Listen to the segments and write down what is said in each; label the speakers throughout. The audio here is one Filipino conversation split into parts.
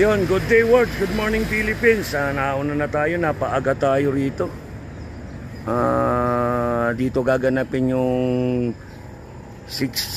Speaker 1: Ayun, good day world, good morning Philippines. Nauna na tayo, napaaga tayo rito. Dito gaganapin yung 6th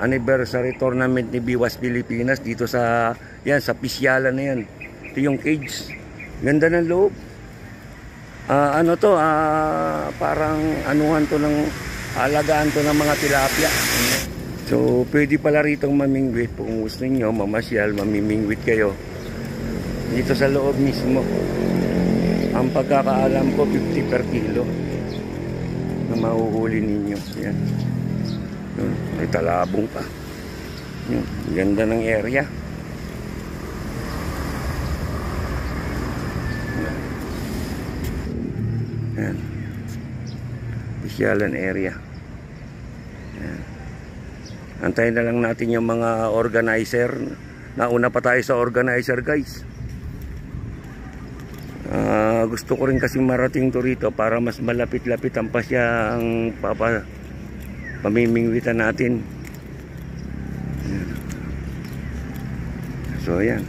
Speaker 1: anniversary tournament ni Biwas Pilipinas dito sa yan, sa Pisyalan na yan. Ito yung cage. Ganda ng loob. Ano to, parang anuhan to ng alagaan to ng mga tilapia. So, pwede pala rito mamingwit. Kung gusto nyo, mamasyal, mamimingwit kayo. Dito sa loob mismo. Ang pagkakaalam ko, 50 per kilo na mahuhuli ninyo. Yan. May talabong pa. Yan. Ganda ng area. Yan. Pisyalan area. Yan. Antayin na lang natin yung mga organizer. Nauna pa tayo sa organizer, guys. Gusto ko rin kasing marating to rito para mas malapit-lapit ang pasyang pamimingwitan natin. So ayan.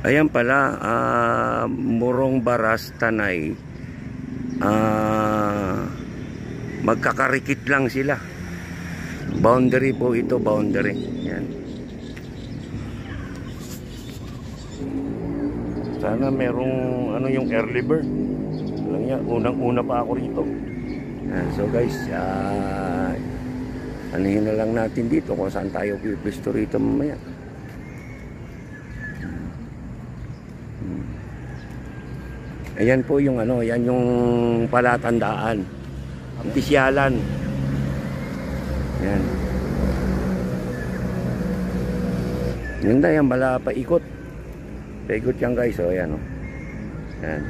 Speaker 1: Ayan pala, Morong Baras, Tanay. Magkakarikit lang sila. Boundary po ito, boundary. Yan. Sana merong ano yung early bird. Alam niya, unang-una pa ako rito. Yan. So guys, anihin na lang natin dito kung saan tayo pipisto rito mamaya. Ayan po yung ano, yan yung palatandaan. Ang Pisyalan. Yan. Ganda yan, bala paikot. Paikot yan guys, o yan o. Yan.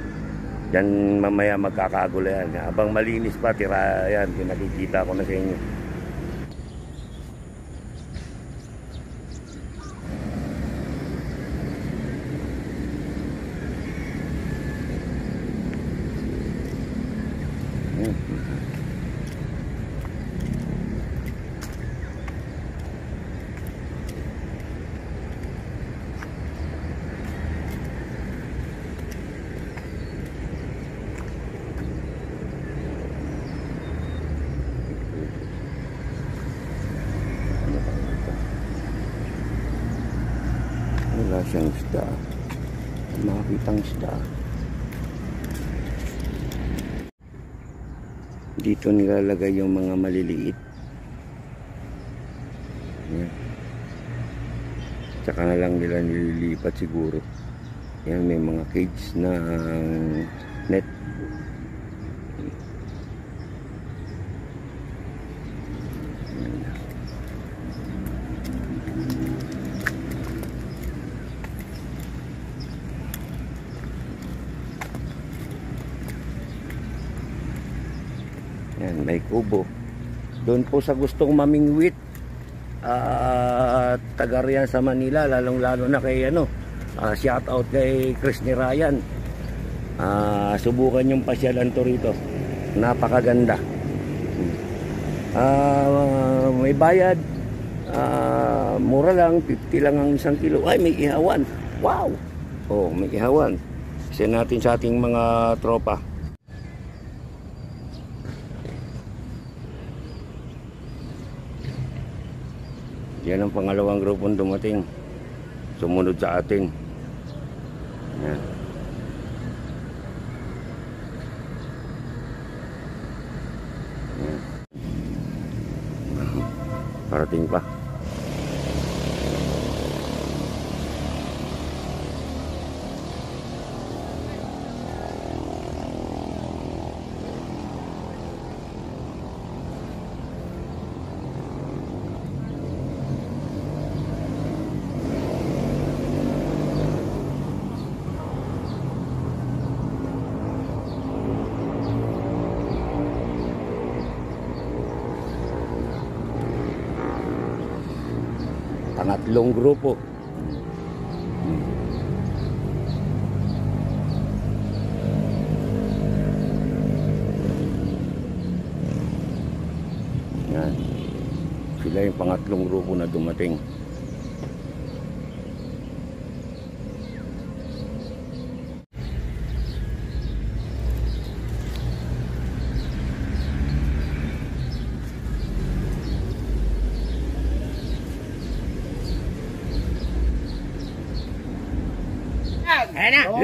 Speaker 1: Yan mamaya magkakagulo yan. Habang malinis pa, tira yan. Pinakikita ko na sa inyo. Wala siyang isda. Makakitang isda. Dito nilalagay yung mga maliliit. Yan. Tsaka na lang nila nililipat siguro. Yan, may mga cage na net. Yan, may kubo. Doon po sa gustong mamingwit taga riyan sa Manila, lalong lalo na kay ano, shout out kay Chris ni Ryan. Subukan yung pasyalan to rito. Napakaganda. May bayad, mura lang, 50 lang ang 1 kilo. Ay, may ihawan. Wow. Oh, may ihawan. Send natin sa ating mga tropa. Yan ang pangalawang grupong dumating. Sumunod sa atin. Yan. Yan. Parating pa. Pangatlong grupo. Yan. Sila yung pangatlong grupo na dumating.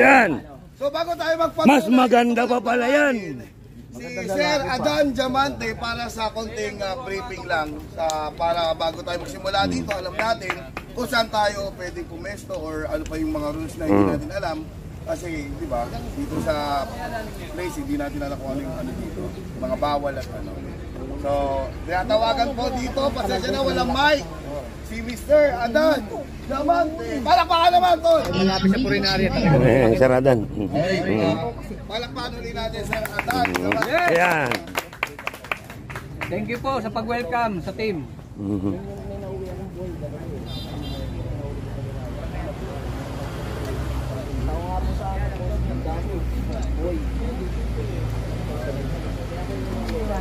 Speaker 1: Yan.
Speaker 2: So bago tayo magpatuloy,
Speaker 1: Mas maganda pa pala yan.
Speaker 2: Si Sir Adan Diamante para sa konting briefing lang para bago tayo magsimula dito, alam natin kung saan tayo pwedeng pumesto or ano pa yung mga rules na hindi natin alam. Kasi, di ba, dito sa place, hindi natin alam kung ano yung ano dito. Mga bawal at ano. So, tinatawagan po dito, pasensya na walang mic. Si Mr. Adan Diamante. Palakpakan naman, Tol!
Speaker 3: Malapit sa Purinarya.
Speaker 1: Sir Adan.
Speaker 2: Palakpakan ulit natin, Sir Adan Diamante.
Speaker 1: Yan.
Speaker 3: Thank you po sa pag-welcome sa team.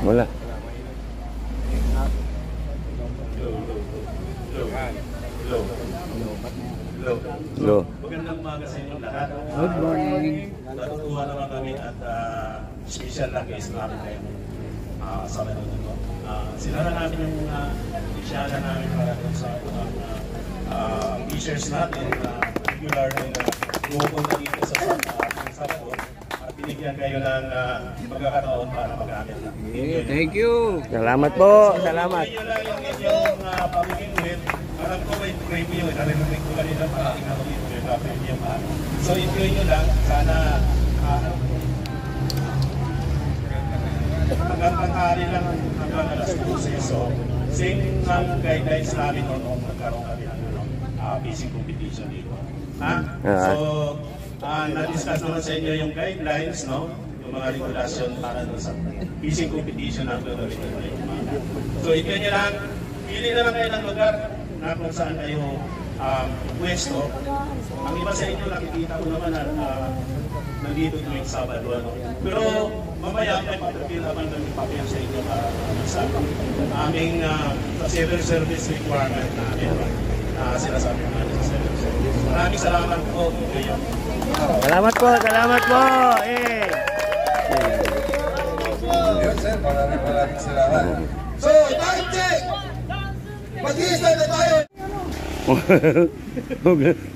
Speaker 1: Wala. Hello.
Speaker 4: Magandang umaga sa inyong lahat.
Speaker 3: Good morning.
Speaker 4: Natutuwa naman kami at special lang guys namin kayo sa mga ito. Sinara namin yung isyala namin para sa fishers natin na regular na pupunta dito sa Sabado at binigyan kayo ng pagkakataon para magamit.
Speaker 3: Thank you.
Speaker 1: Salamat po. Salamat.
Speaker 4: Inyo lang yung inyong pamimigwit. Alam ko may preview, narinig ko kanina parating ako dito yung preview. So enjoy nyo lang, sana magandang hari lang hanggang alas 12. So same ng guidelines namin noong magkaroon kami ng fishing competition dito. So na-discuss naman sa inyo yung guidelines, no? Yung mga regulation para sa fishing competition na gagawin natin. So enjoy nyo lang, pili na lang kayo ng lugar na kung saan kayo pwesto. Ang iba sa inyo, nakikita ko naman at nandito tuwing Sabado. Pero mamaya may papapil naman ng papel sa inyo para sa aming civil service requirement namin. Sinasabi namin sa civil service. Maraming salamat po.
Speaker 1: Salamat po. Salamat po.
Speaker 2: Sir, maraming salamat. So, time check! Mag-iisa na tayo!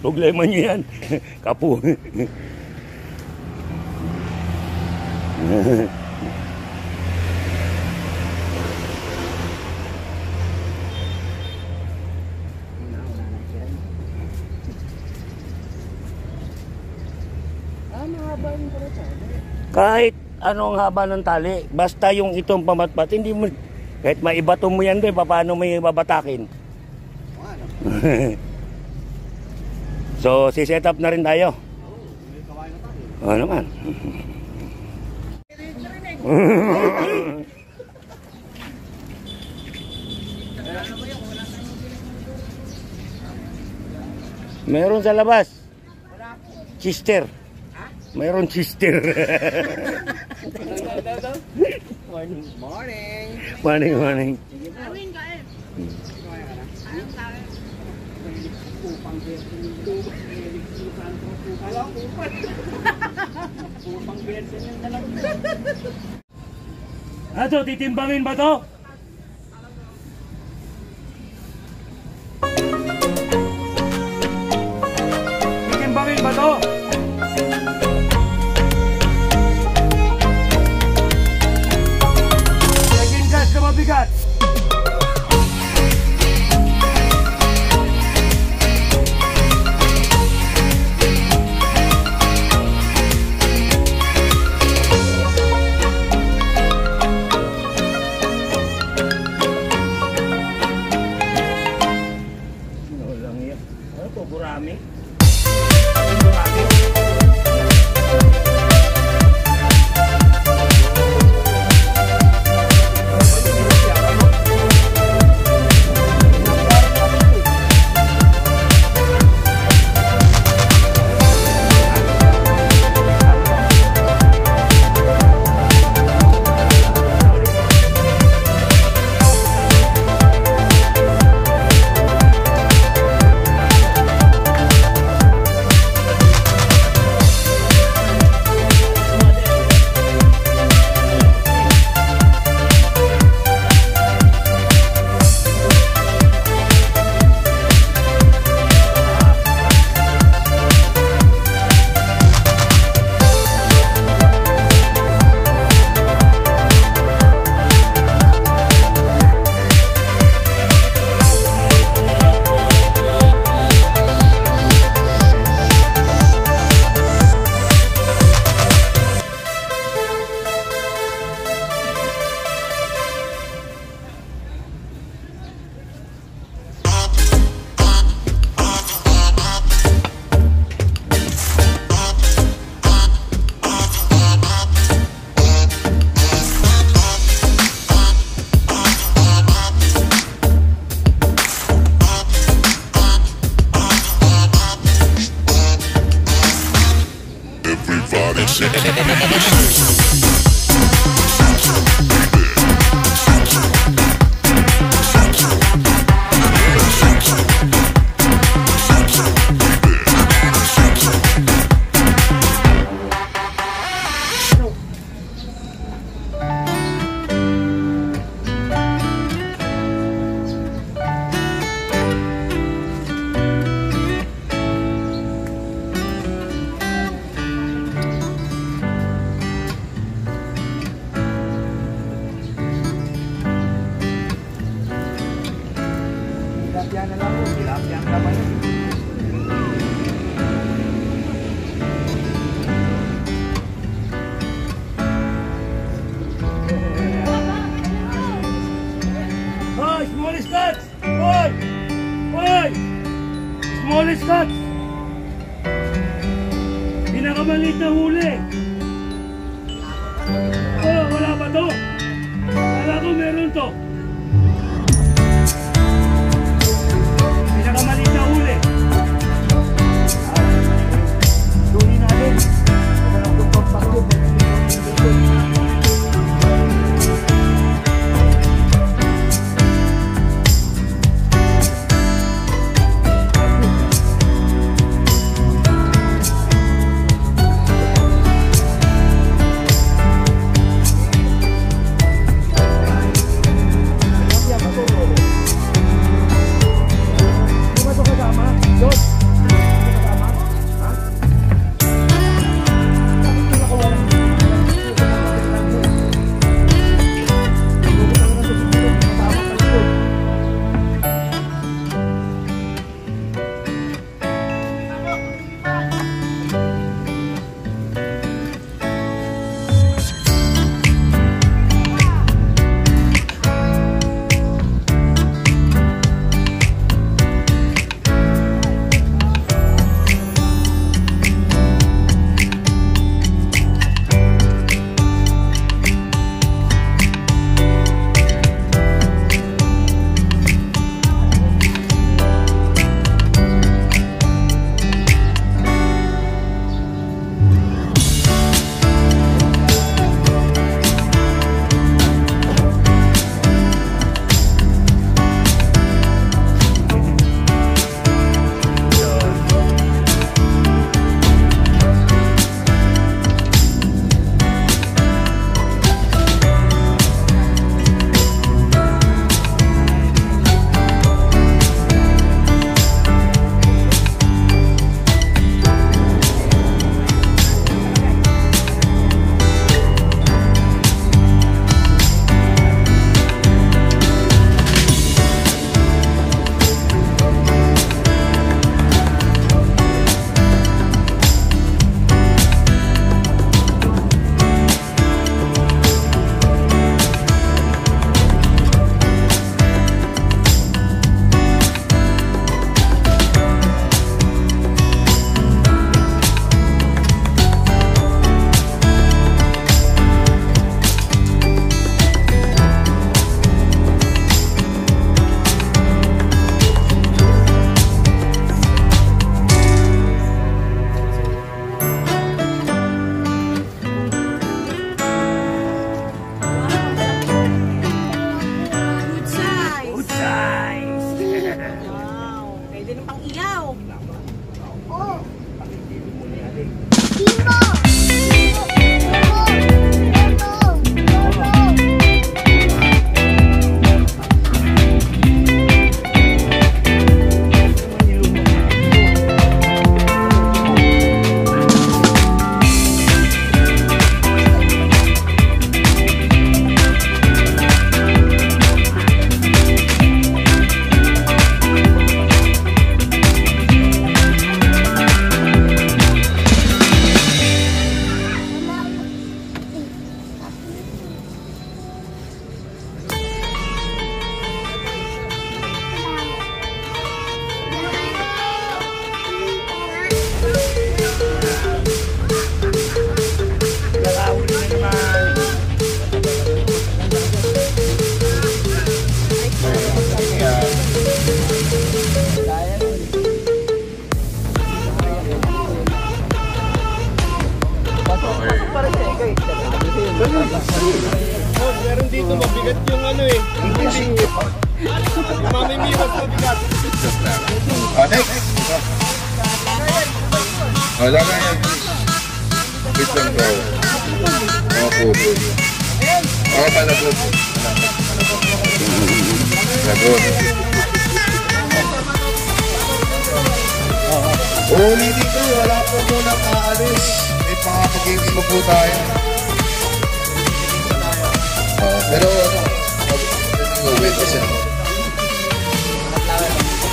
Speaker 1: Problema niyo yan. Kapo. Kahit anong haba ng tali, basta yung itong pamatpat, hindi mo, kahit maibato mo yan doon, paano mo yung babatakin? So, si-set up na rin tayo. Oo naman. Meron sa labas. Chister. Mayroon chister.
Speaker 3: Morning. Morning.
Speaker 1: Morning, morning. Ato, titimbangin ba to? Titimbangin ba to? Laging gas na mabigat. Gurami.
Speaker 3: Tilapia na lang po. Tilapia ang laman.
Speaker 1: Hoy, small stats! Hoy! Hoy! Small stats! Pinakamaliit na huli. Oh, wala pa to. Kala ko meron to. Pinakamaliit na huli. Duhin natin. Wala itong pampakot. Kasama.
Speaker 5: Meron dito mabigat yung ano eh. Mamimiwas mabigat.
Speaker 6: Next. Wala na yan. Wait lang daw. Ako. Ako malabot. Malabot. Ulitin ko, wala po muna kaalis. May pakapag-games mo po tayo. Pero ano, wait kasi.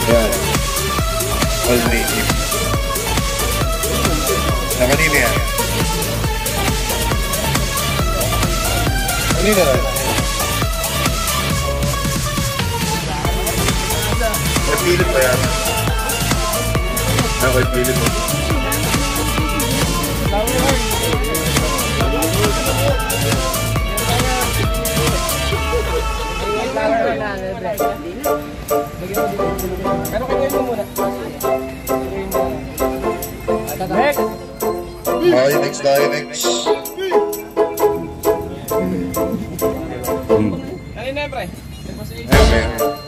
Speaker 6: Yan. All native. Na kanina yan. Kanina rin. Napilit pa yan. Ako ipilit mo.
Speaker 3: Pero kaya mo muna. Next!
Speaker 6: Okay, next tayo, next.
Speaker 3: Kanina, pre.
Speaker 6: Okay.